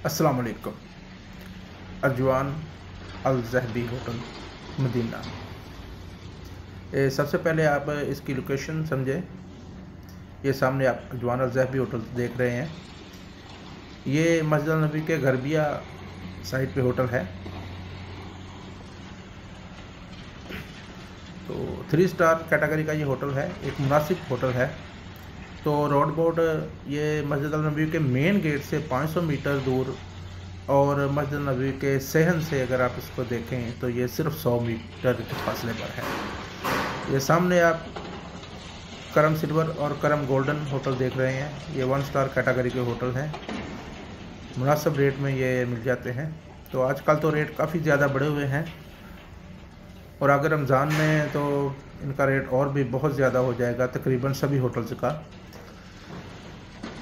अस्सलाम वालेकुम। अर्जवान अल Dhabi hotel Medina. सबसे पहले आप इसकी लोकेशन समझें। ये सामने आप अर्जवान अल ज़हबी होटल देख रहे हैं। ये मस्जिद अल नबी के गरबिया साइड पे होटल है। तो 3 स्टार कैटेगरी का ये होटल है, एक मुनासिब होटल है। तो रोड बोर्ड ये मस्जिद अल नबी के मेन गेट से 500 मीटर दूर और मस्जिद अल नबी के सहन से अगर आप इसको देखें तो ये सिर्फ 100 मीटर के फासले पर है। ये सामने आप करम सिल्वर और करम गोल्डन होटल देख रहे हैं। ये 1 स्टार कैटेगरी के होटल हैं, मुनासिब रेट में ये मिल जाते हैं। तो आजकल तो रेट काफ़ी ज़्यादा बढ़े हुए हैं और अगर रमज़ान में तो इनका रेट और भी बहुत ज़्यादा हो जाएगा, तकरीबन सभी होटल्स का।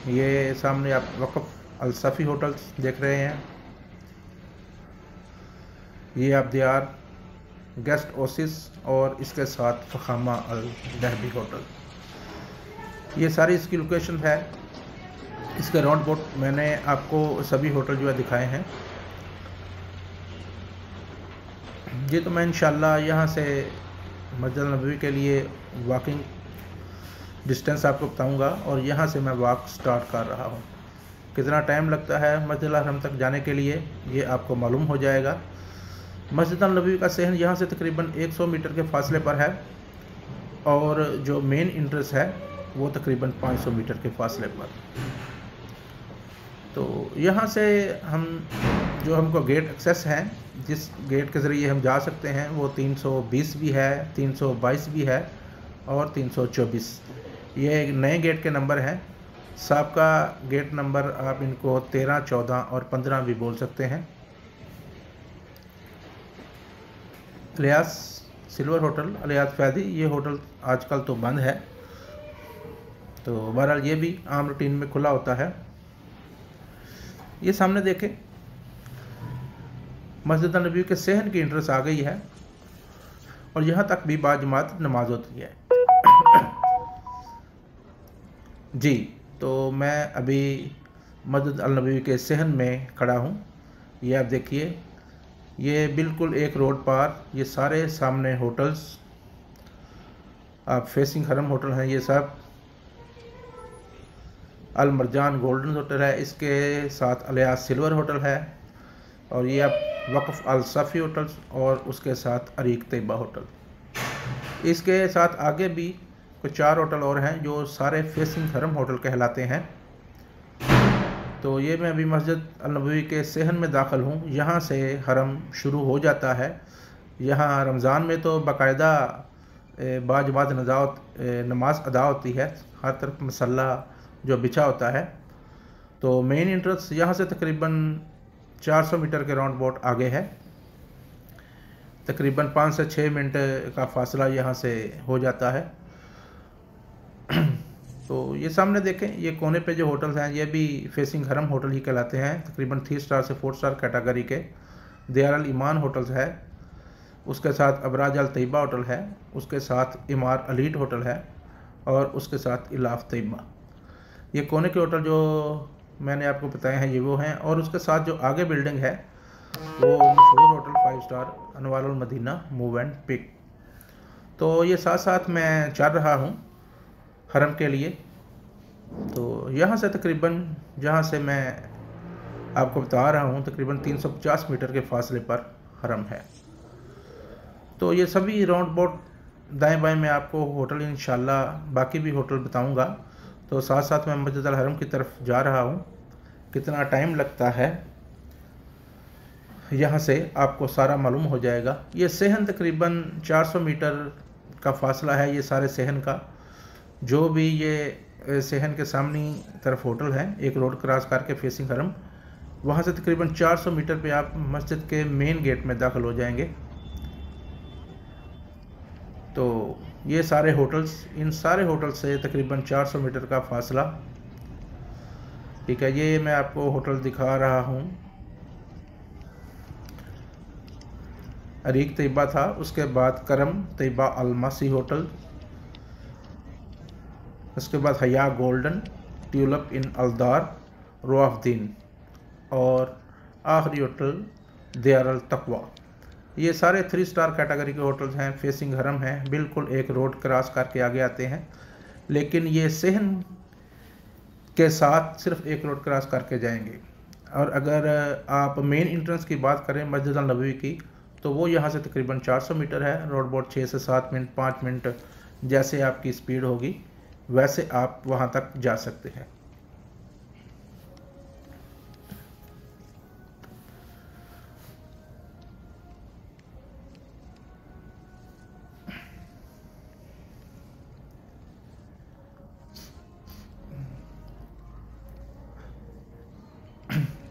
ये सामने आप वक़फ़ अल सफ़ी होटल्स देख रहे हैं। ये आप दियार गेस्ट ओसिस और इसके साथ फ़खामा अल ज़हबी होटल, ये सारी इसकी लोकेशन है। इसके राउंड बोट मैंने आपको सभी होटल जो है दिखाए हैं। ये तो मैं इंशाल्लाह यहाँ से मस्जिद अल नबवी के लिए वॉकिंग डिस्टेंस आपको बताऊंगा और यहाँ से मैं वॉक स्टार्ट कर रहा हूँ। कितना टाइम लगता है मस्जिद अल हरम तक जाने के लिए ये आपको मालूम हो जाएगा। मस्जिद अल नबवी का सहन यहाँ से तकरीबन 100 मीटर के फासले पर है और जो मेन इंट्रेंस है वो तकरीबन 500 मीटर के फासले पर। तो यहाँ से हम जो हमको गेट एक्सेस है, जिस गेट के ज़रिए हम जा सकते हैं वो 320 भी है, 322 भी है और 324। ये नए गेट के नंबर हैं। साबका गेट नंबर आप इनको 13, 14 और 15 भी बोल सकते हैं। Alias silver hotel, alias Faidi, ये होटल आजकल तो बंद है। तो बहरहाल ये भी आम रूटीन में खुला होता है। ये सामने देखें, मस्जिद अल नबी के सहन की इंट्रेंस आ गई है और यहाँ तक भी बाजमात नमाज होती है। जी, तो मैं अभी मस्जिद अल नबी के सहन में खड़ा हूँ। ये आप देखिए, ये बिल्कुल एक रोड पार, ये सारे सामने होटल्स आप फेसिंग हरम होटल हैं। ये सब अल मरजान गोल्डन होटल है, इसके साथ अलियास सिल्वर होटल है और ये आप वक़फ़ अल सफ़ी होटल्स और उसके साथ अरीक तैयबा होटल। इसके साथ आगे भी कुछ 4 होटल और हैं जो सारे फेसिंग हरम होटल कहलाते हैं। तो ये मैं अभी मस्जिद अल नबवी के सहन में दाखिल हूँ। यहाँ से हरम शुरू हो जाता है। यहाँ रमज़ान में तो बाकायदा बाजमात नमाज अदा होती है, हर तरफ मसल्ला जो बिछा होता है। तो मेन इंट्रेंस यहाँ से तकरीबन 400 मीटर के राउंड बोट आगे है। तकरीबन 5 से 6 मिनट का फासला यहाँ से हो जाता है। तो ये सामने देखें, ये कोने पे जो होटल्स हैं ये भी फेसिंग हरम होटल ही कहलाते हैं। तकरीबन 3 स्टार से 4 स्टार कैटेगरी के दियार अल ईमान होटल्स है, उसके साथ अबराज अल तैयबा होटल है, उसके साथ इमार अलीट होटल है और उसके साथ इलाफ तैयबा। ये कोने के होटल जो मैंने आपको बताए हैं ये वो हैं। और उसके साथ जो आगे बिल्डिंग है वो मशहूर hotel 5 star Anwarul Madina Movenpick. तो ये साथ साथ मैं चल रहा हूँ हरम के लिए। तो यहाँ से तकरीबन, जहाँ से मैं आपको बता रहा हूँ, तकरीबन 350 मीटर के फासले पर हरम है। तो ये सभी राउंड बोट दाएं बाएं मैं आपको होटल इंशाल्लाह बाकी भी होटल बताऊँगा। तो साथ साथ मैं मस्जिद अल हरम की तरफ जा रहा हूँ। कितना टाइम लगता है यहाँ से आपको सारा मालूम हो जाएगा। ये सहन तकरीबन 400 मीटर का फासला है, ये सारे सहन का। जो भी ये सहन के सामने तरफ होटल है, एक रोड क्रॉस करके फेसिंग हरम, वहाँ से तकरीबन 400 मीटर पे आप मस्जिद के मेन गेट में दाखिल हो जाएंगे। तो ये सारे होटल्स, इन सारे होटल से तकरीबन 400 मीटर का फासला। ठीक है, ये मैं आपको होटल दिखा रहा हूँ। अरीक तैयबा था, उसके बाद करम तैयबा अलमासी होटल, उसके बाद हया गोल्डन, ट्यूलिप इन अलदार, रोआफदीन और आखिरी होटल दयार अल तकवा। ये सारे 3 स्टार कैटेगरी के होटल्स हैं, फेसिंग हरम हैं, बिल्कुल एक रोड क्रॉस करके आगे आते हैं। लेकिन ये सहन के साथ सिर्फ एक रोड क्रॉस करके जाएंगे। और अगर आप मेन इंट्रेंस की बात करें मस्जिद अल नबवी की, तो वो यहाँ से तकरीबन 400 मीटर है। रोड बोट 6 से 7 मिनट 5 मिनट जैसे आपकी स्पीड होगी वैसे आप वहाँ तक जा सकते हैं।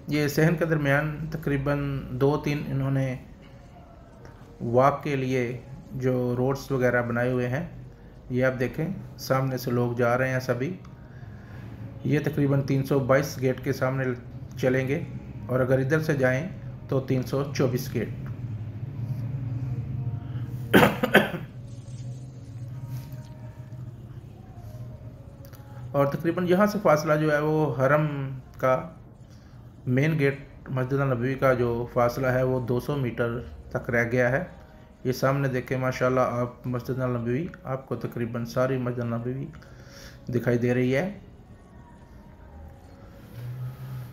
ये सहन के दरमियान तकरीबन 2-3 इन्होंने वॉक के लिए जो रोड्स वगैरह बनाए हुए हैं। ये आप देखें सामने से लोग जा रहे हैं सभी। ये तकरीबन 322 गेट के सामने चलेंगे और अगर इधर से जाएं तो 324 गेट। और तकरीबन यहाँ से फासला जो है वो हरम का मेन गेट मस्जिद अल नबवी का जो फासला है वो 200 मीटर तक रह गया है। ये सामने देखें माशाल्लाह आप मस्जिद अल नबवी, आपको तकरीबन सारी मस्जिद अल नबवी दिखाई दे रही है।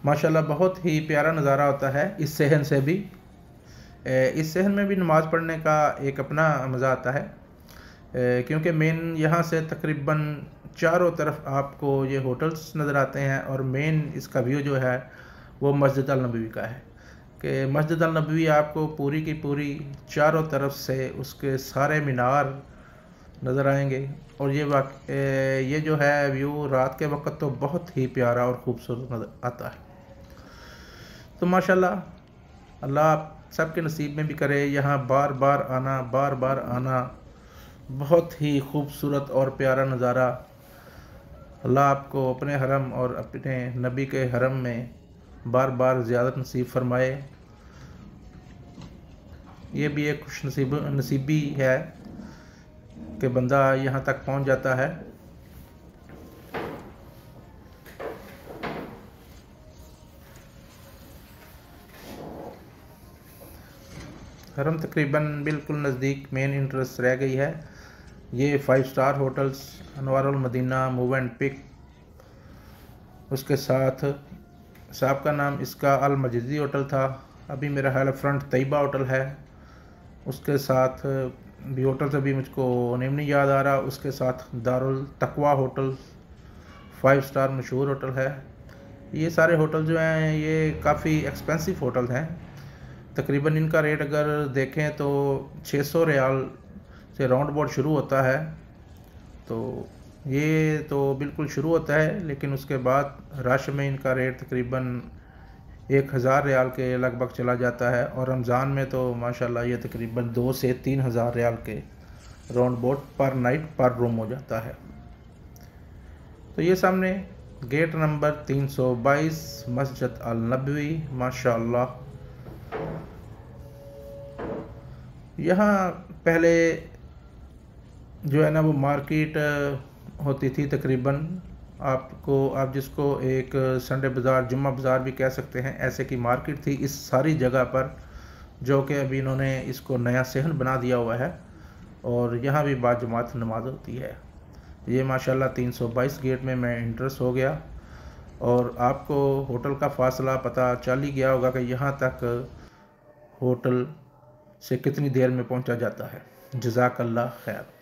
माशाल्लाह बहुत ही प्यारा नज़ारा होता है इस सहन से भी। इस सहन में भी नमाज़ पढ़ने का एक अपना मज़ा आता है, क्योंकि मेन यहाँ से तकरीबन चारों तरफ आपको ये होटल्स नज़र आते हैं और मेन इसका व्यू जो है वो मस्जिद अल नबवी का है कि मस्जिद अल नबवी आपको पूरी की पूरी चारों तरफ से उसके सारे मीनार नज़र आएंगे। और ये जो है व्यू रात के वक्त तो बहुत ही प्यारा और ख़ूबसूरत नज़र आता है। तो माशाल्लाह अल्लाह सबके नसीब में भी करे यहाँ बार बार आना। बहुत ही खूबसूरत और प्यारा नज़ारा। अल्लाह आपको अपने हरम और अपने नबी के हरम में बार बार ज़ियारत नसीब फरमाए। ये भी एक खुश नसीबी है कि बंदा यहाँ तक पहुँच जाता है। हरम तकरीबन बिल्कुल नज़दीक मेन इंट्रेंस रह गई है। ये 5 star hotels Anwarul Madina, Movenpick, उसके साथ साहब का नाम इसका अल मजिदी होटल था, अभी मेरा ख्याल फ्रंट तैयबा होटल है। उसके साथ भी होटल से भी मुझको नेम नहीं याद आ रहा। उसके साथ दारुल तकवा होटल 5 स्टार मशहूर होटल है। ये सारे होटल जो हैं ये काफ़ी एक्सपेंसिव होटल हैं। तकरीबन इनका रेट अगर देखें तो 600 रियाल से राउंड अबाउट शुरू होता है। तो ये तो बिल्कुल शुरू होता है, लेकिन उसके बाद रश में इनका रेट तकरीबन 1000 रियाल के लगभग चला जाता है। और रमज़ान में तो माशाल्लाह ये तकरीबन 2 से 3000 रियाल के राउंड अबाउट पर नाइट पर रूम हो जाता है। तो ये सामने गेट नंबर 322 मस्जिद अल नबवी माशाल्लाह। यहाँ पहले जो है ना वो मार्केट होती थी तकरीबन, आप जिसको एक संडे बाज़ार, जुम्मा बाज़ार भी कह सकते हैं, ऐसे की मार्केट थी इस सारी जगह पर, जो कि अभी इन्होंने इसको नया सहन बना दिया हुआ है और यहाँ भी बाजमात नमाज होती है। ये माशाल्लाह 322 गेट में मैं इंटरेस्ट हो गया और आपको होटल का फासला पता चल ही गया होगा कि यहाँ तक होटल से कितनी देर में पहुँचा जाता है। जज़ाकल्लाह खैर।